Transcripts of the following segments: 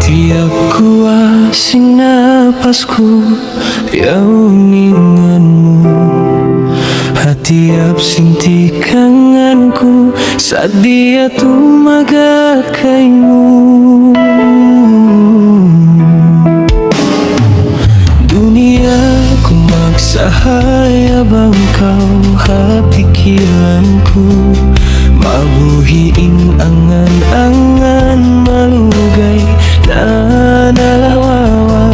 Tiap kuasing napasku yauninganmu, hatiap sinti kanganku saat dia tumagat kaimu. Dunia ku maksa hayabang kau hapikiranku, mabuhiin angan-angan malugay na nalawawa.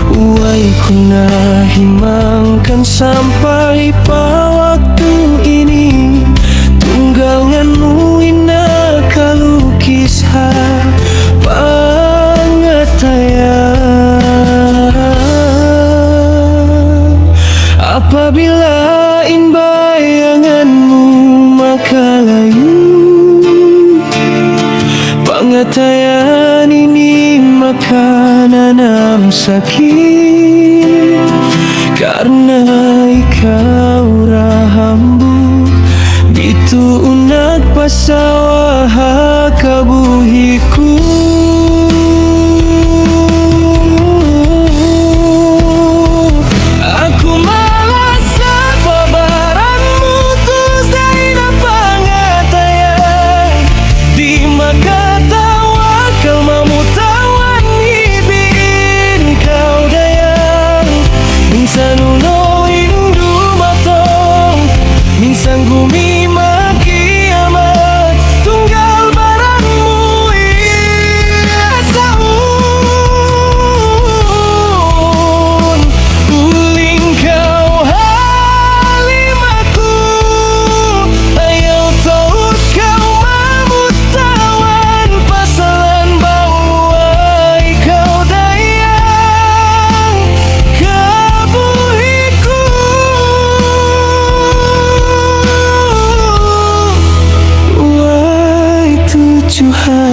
Uway ko nahimangkan sampai pa waktu ini, tunggal nganu inakalukis ha pangatayan. Apabila bayanganmu makalayu, pangatayan ini maka nanam sakit, karena ikaw rahambuk bituunag pasawa kabuhiku. Tuhan